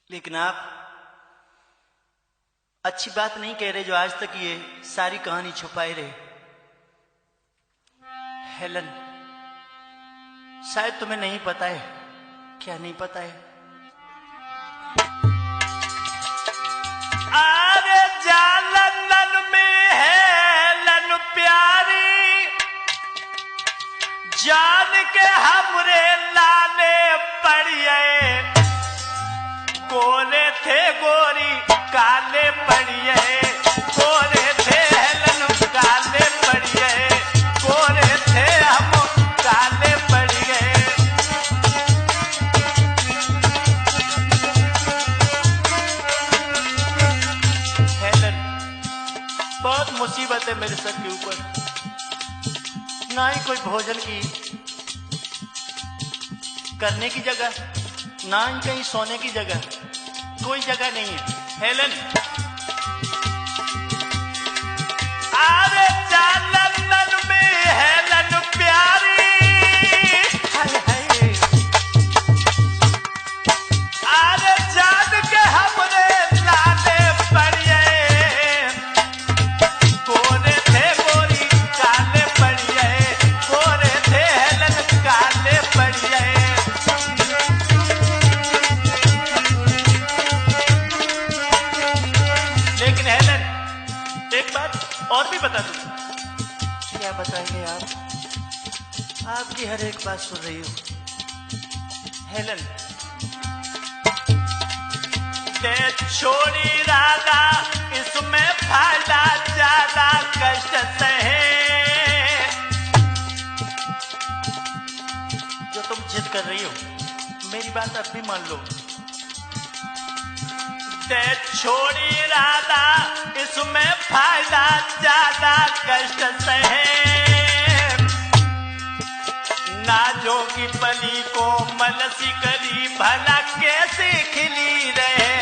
लेकिन आप अच्छी बात नहीं कह रहे जो आज तक ये सारी कहानी छुपाए रहे। हेलन, शायद तुम्हें नहीं पता है। क्या नहीं पता है? अरे जालंधर में हेलन प्यारी, जान के हमरे लाले पड़िए। गोरे थे गोरी काले पड़िए, गोरे थे हेलन का ना ही कोई भोजन की करने की जगह, ना ही कहीं सोने की जगह, कोई जगह नहीं है। हेलन, अरे जा लंदन में हेलन प्यारी, हाय हाय, अरे जान के हमरे लाले पड़िए, गोरे थे गोरी काले पड़िए, गोरे थे हेलन काले पड़िए। लेकिन हेलन, एक बात और भी बता दूं। क्या बताएंगे आप? आपकी हर एक बात सुन रही हूं। हेलन, ते छोड़ी राधा, इसमें फायदा ज्यादा कष्ट सहे। जो तुम जिद कर रही हो, मेरी बात अब भी मान लो। ते छोड़ी राधा, इसमें फायदा ज्यादा कष्ट सहे। ना जोगी पली को मनसी करी, भला कैसे खिली रहे।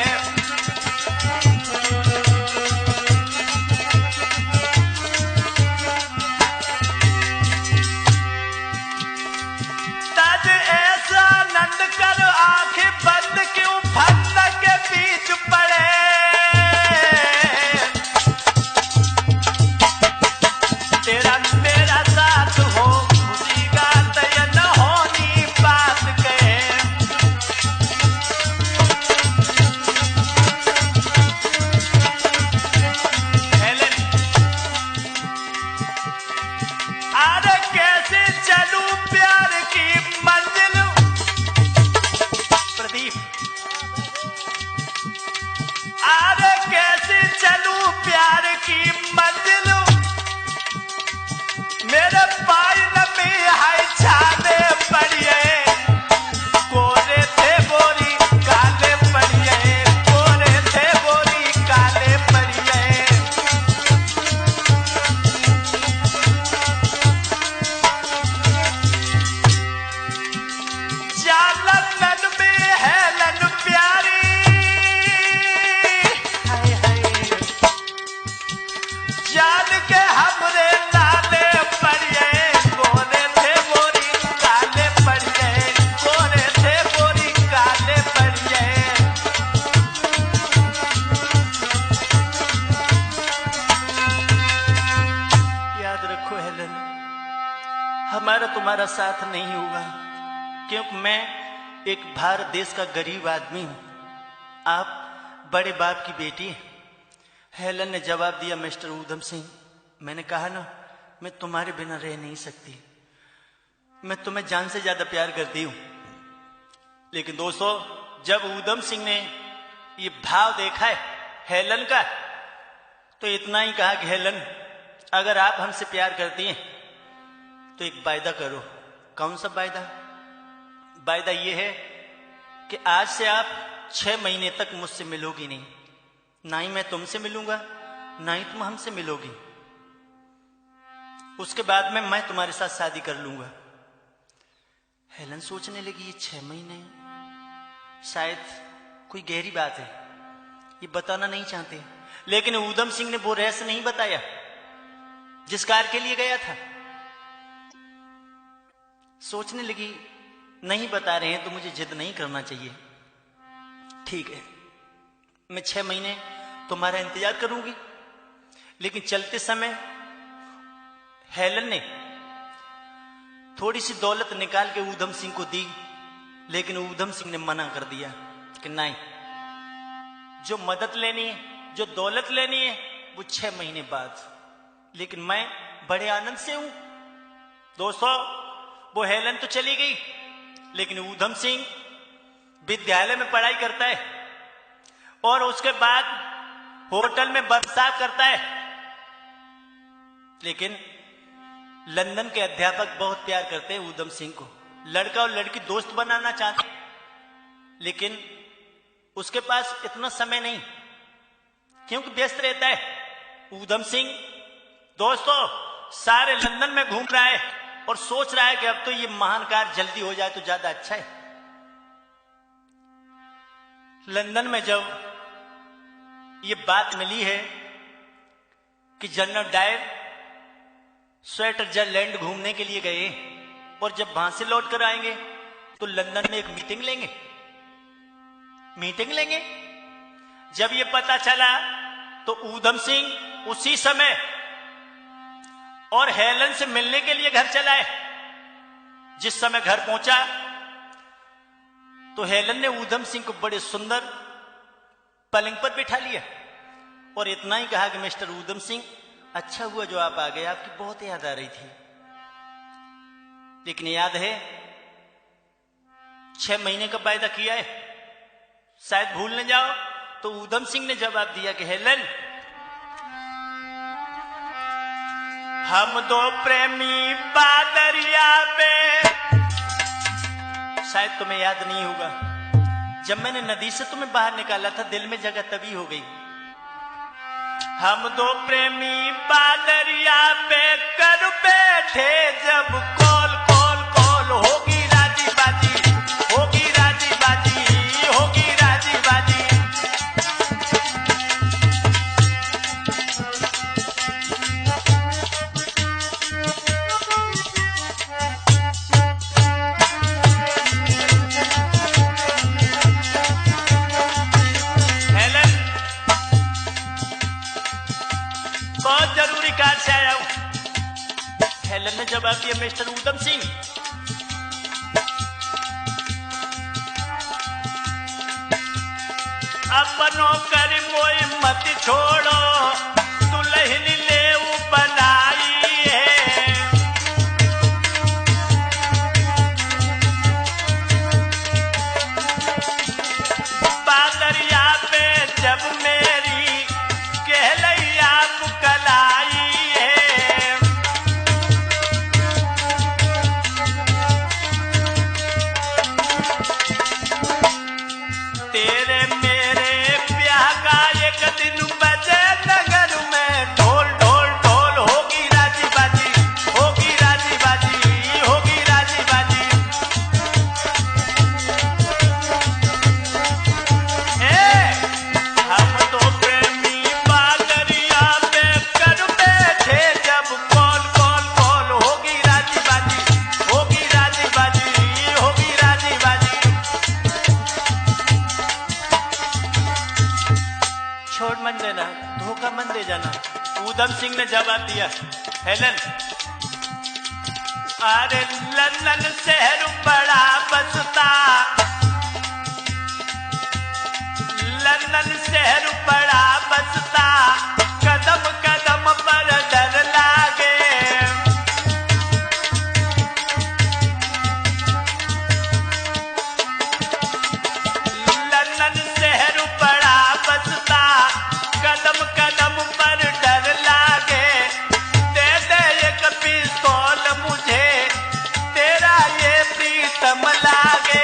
तज ऐसा नंद कर आंखें बंद क्यों फंद के बीच पड़े। तेरा मेरा साथ हो खुशी का तयन होनी बात कहे। हेलन, अरे कैसे चलूं प्यार की मंजिल। प्रदीप, अरे कैसे चलूं प्यार की मंजिल। मेरे पाइन में है छाले पड़िए, गोरे थे गोरी काले पड़िए, गोरे थे गोरी काले पड़िए। जालन में हेलन प्यारी, हाय हाय, जान के हमरे लाले पड़िए, गोरे थे गोरी काले पड़िए, गोरे थे गोरी काले पड़िए। याद रखो हेलन, हमारा तुम्हारा साथ नहीं होगा, क्योंकि मैं एक भारत देश का गरीब आदमी हूं, आप बड़े बाप की बेटी हैं। हेलन ने जवाब दिया, मिस्टर ऊधम सिंह, मैंने कहा ना, मैं तुम्हारे बिना रह नहीं सकती। मैं तुम्हें जान से ज्यादा प्यार करती हूं। लेकिन दोस्तों, जब ऊधम सिंह ने ये भाव देखा है हेलन का, तो इतना ही कहा कि हेलन, अगर आप हमसे प्यार करती हैं तो एक वायदा करो। कौन सा वायदा? वायदा ये है कि आज से आप 6 महीने तक मुझसे मिलोगी नहीं, ना ही मैं तुमसे मिलूंगा, ना ही तुम हमसे मिलोगी। उसके बाद में मैं तुम्हारे साथ शादी कर लूंगा। हेलन सोचने लगी, ये 6 महीने शायद कोई गहरी बात है, ये बताना नहीं चाहते। लेकिन ऊधम सिंह ने वो रहस्य नहीं बताया जिस कार्य के लिए गया था। सोचने लगी, नहीं बता रहे हैं तो मुझे जिद नहीं करना चाहिए। ठीक है, मैं 6 महीने तुम्हारा इंतजार करूंगी। लेकिन चलते समय हेलन ने थोड़ी सी दौलत निकाल के ऊधम सिंह को दी, लेकिन ऊधम सिंह ने मना कर दिया कि नहीं, जो मदद लेनी है, जो दौलत लेनी है, वो 6 महीने बाद। लेकिन मैं बड़े आनंद से हूं। दोस्तों, वो हेलन तो चली गई, लेकिन ऊधम सिंह विद्यालय में पढ़ाई करता है और उसके बाद होटल में बरसात करता है। लेकिन लंदन के अध्यापक बहुत प्यार करते हैं ऊधम सिंह को, लड़का और लड़की दोस्त बनाना चाहते, लेकिन उसके पास इतना समय नहीं, क्योंकि व्यस्त रहता है। ऊधम सिंह दोस्तों सारे लंदन में घूम रहा है, और सोच रहा है कि अब तो ये महान कार्य जल्दी हो जाए तो ज्यादा अच्छा है। लंदन में जब ये बात मिली है कि जनरल डायर स्विट्जरलैंड घूमने के लिए गए और जब वहां से लौट कर आएंगे तो लंदन में एक मीटिंग लेंगे। जब ये पता चला तो ऊधम सिंह उसी समय और हेलन से मिलने के लिए घर चला है। जिस समय घर पहुंचा तो हेलन ने ऊधम सिंह को बड़े सुंदर पलंग पर बिठा लिया और इतना ही कहा कि मिस्टर ऊधम सिंह, अच्छा हुआ जो आप आ गए, आपकी बहुत याद आ रही थी। लेकिन याद है 6 महीने का वायदा किया है, शायद भूल न जाओ। तो ऊधम सिंह ने जवाब दिया कि हेलन, हम दो प्रेमी बादरिया पे, शायद तुम्हें याद नहीं होगा, जब मैंने नदी से तुम्हें बाहर निकाला था दिल में जगह तभी हो गई। हम दो प्रेमी बादरिया पे कर बैठे जब कॉल कॉल कॉल, होगी राजी बाजी, होगी राजी बाजी, होगी राजी बाजी। हेलन बहुत जरूरी कार्य से आया हूं। हेलन ने जवाब दिया, मिस्टर ऊधम सिंह, अपनों कर मोई मत छोड़ो, दुल्हन ले बनाई है। बादरिया पे जब मेरी कहलैया कलाई है, तेरे मेरे ब्याह का एक दिन बजे नगर में ढोल ढोल ढोल, होगी राजी बाजी, होगी राजी बाजी, होगी राजी बाजी। हम तो प्रेमी बादरिया पे कर बैठे जब कॉल कॉल कॉल, होगी राजी बाजी, होगी राजी बाजी, होगी राजी बाजी। छोड़ मन देना, धोखा मन दे जाना। ऊधम सिंह ने जवाब दिया, हेलन, अरे लंदन शहर बड़ा बसता, लंदन शहर बड़ा बसता, कदम कदम पर डर लागे। लंदन शहर बड़ा बसता, कदम कदम पर डर लागे। दे दे एक पिस्तौल मुझे, तेरा ये प्रीतम लागे।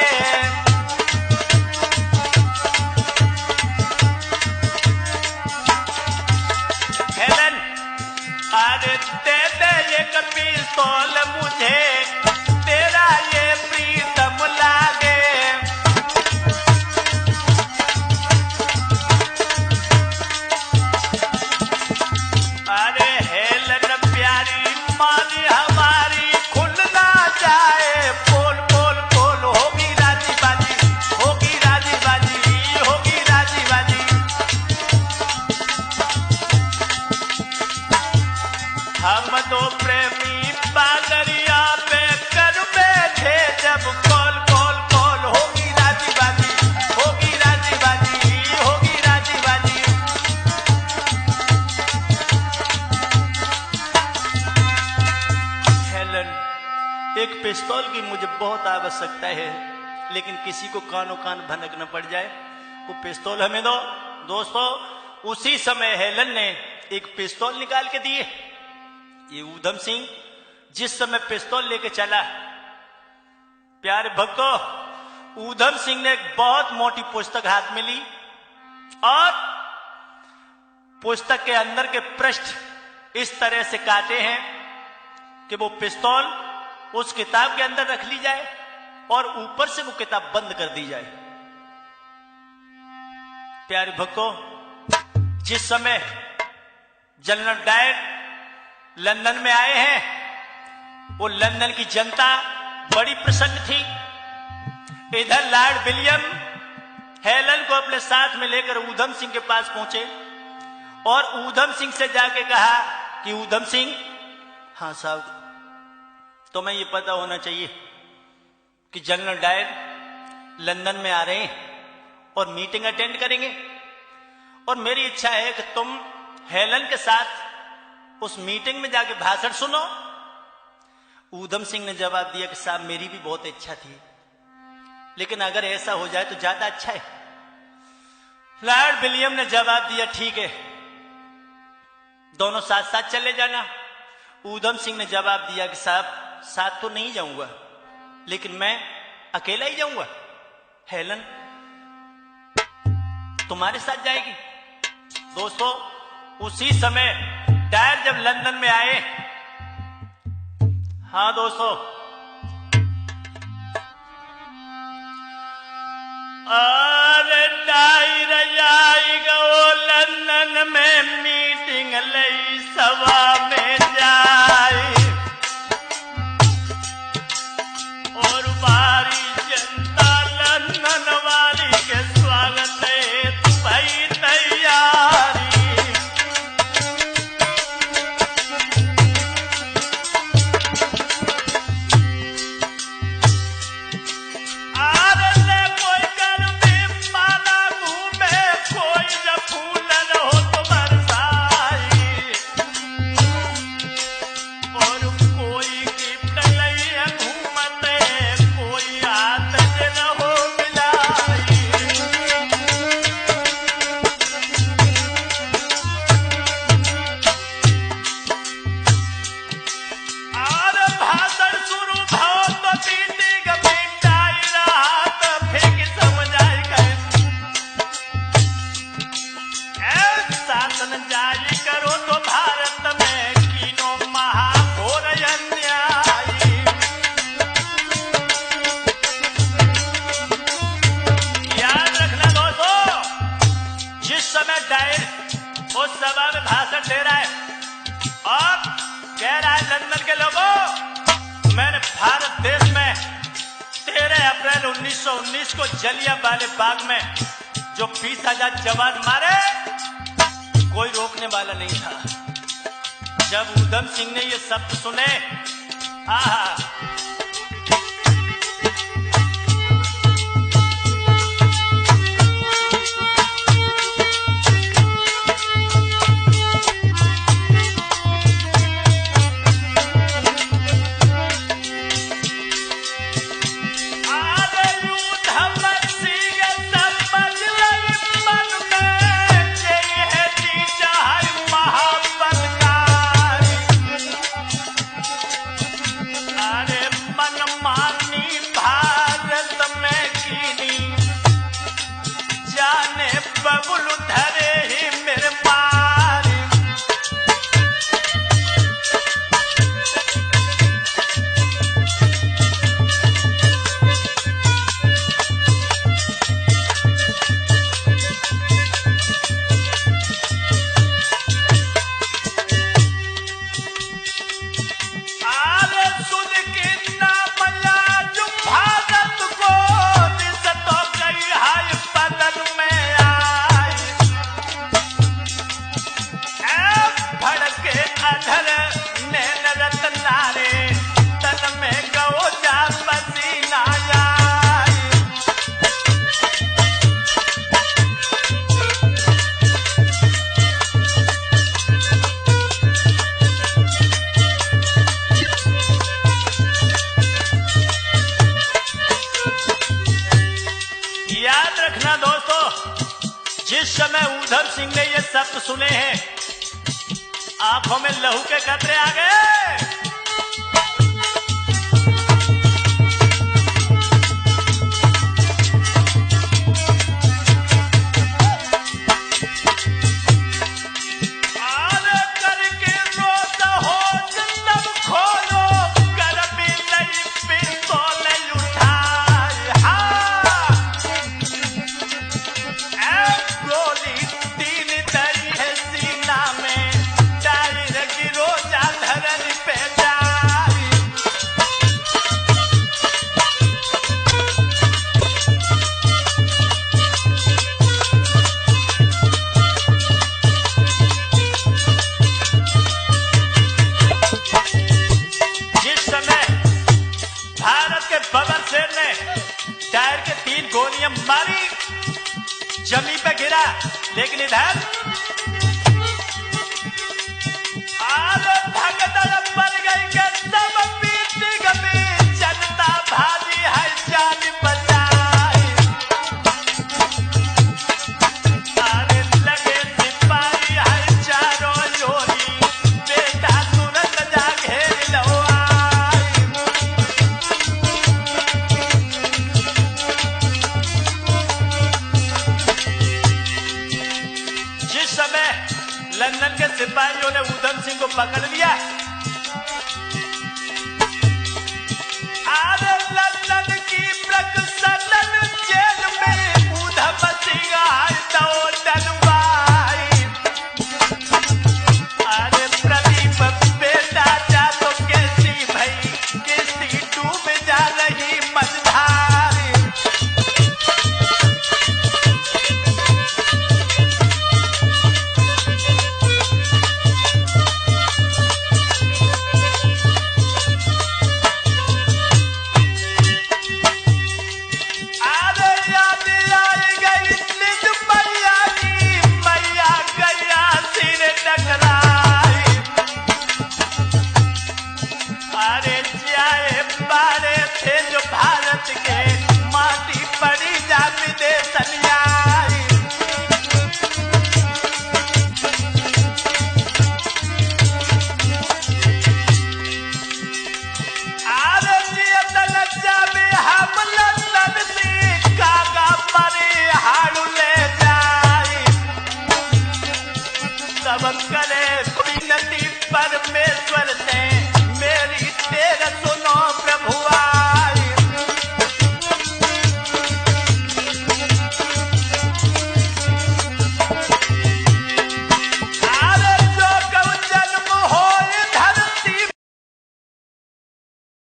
हेलन, अरे दे दे एक पिस्तौल मुझे, तेरा ये प्रीतम लागे। अरे हेलन प्यारी मानी हमारी, खुल ना जाए पोल पोल पोल, होगी राजी बाजी, होगी राजी बाजी, होगी राजी बाजी। हम दो प्रेमी बादरिया पे कर बैठे जब कॉल कॉल कॉल, होगी राजी बाजी, होगी राजी बाजी, होगी राजी बाजी। हेलन, एक पिस्तौल की मुझे बहुत आवश्यकता है, लेकिन किसी को कानों कान भनक न पड़ जाए, वो पिस्तौल हमें दो। दोस्तों, उसी समय हेलन ने एक पिस्तौल निकाल के दिए। ये ऊधम सिंह जिस समय पिस्तौल लेके चला, प्यारे भक्तों, ऊधम सिंह ने एक बहुत मोटी पुस्तक हाथ में ली और पुस्तक के अंदर के पृष्ठ इस तरह से काटे हैं कि वो पिस्तौल उस किताब के अंदर रख ली जाए और ऊपर से वो किताब बंद कर दी जाए। प्यारे भक्तों, जिस समय जनरल डायर लंदन में आए हैं, वो लंदन की जनता बड़ी प्रसन्न थी। इधर लॉर्ड विलियम हेलन को अपने साथ में लेकर ऊधम सिंह के पास पहुंचे और ऊधम सिंह से जाके कहा कि ऊधम सिंह, हाँ साहब, तुम्हें ये पता होना चाहिए कि जनरल डायर लंदन में आ रहे हैं और मीटिंग अटेंड करेंगे, और मेरी इच्छा है कि तुम हेलन के साथ उस मीटिंग में जाके भाषण सुनो। ऊधम सिंह ने जवाब दिया कि साहब, मेरी भी बहुत इच्छा थी, लेकिन अगर ऐसा हो जाए तो ज्यादा अच्छा है। लॉर्ड विलियम ने जवाब दिया, ठीक है, दोनों साथ साथ चले जाना। ऊधम सिंह ने जवाब दिया कि साहब, साथ तो नहीं जाऊंगा, लेकिन मैं अकेला ही जाऊंगा। हेलन तुम्हारे साथ जाएगी। दोस्तों, उसी समय डायर जब लंदन में आए, हाँ दोस्तों, अरे डायर जाएगा वो लंदन में मीटिंग लई सभा में जाए, और बारी जनता लंदन वाली के स्वागत है भाई तैयारी। उस सभा में भाषण दे रहा है और कह रहा है, लंदन के लोगों, मैंने भारत देश में 13 अप्रैल 1919 को जलियांवाला बाग में जो 20,000 जवान मारे, कोई रोकने वाला नहीं था। जब ऊधम सिंह ने ये शब्द सुने, आहा, जिस समय ऊधम सिंह ने ये शब्द सुने हैं, आंखों में लहू के कतरे आ गए। करके रोज हो जन्म खोलो, कर भी बबर शेर ने टायर के 3 गोलियां मारी, जमी पे गिरा, लेकिन इधर भगदड़ बन गई के सब बीती गमी, जनता भाजी है जान बचाई। अरे लगे सिपाही है चारों ओरी, बेटा तुरंत जा घेर लो आई। जिस समय लंदन के सिपाहियों ने उधम सिंह को पकड़ लिया, अरे लंदन की प्रकसन जेल में उधम सिंह आए तो डलवाई। अरे प्रदीप बेटा जा तो कैसी भई, किसी डूब जा रही मझधारी। अरे जाए बारे थे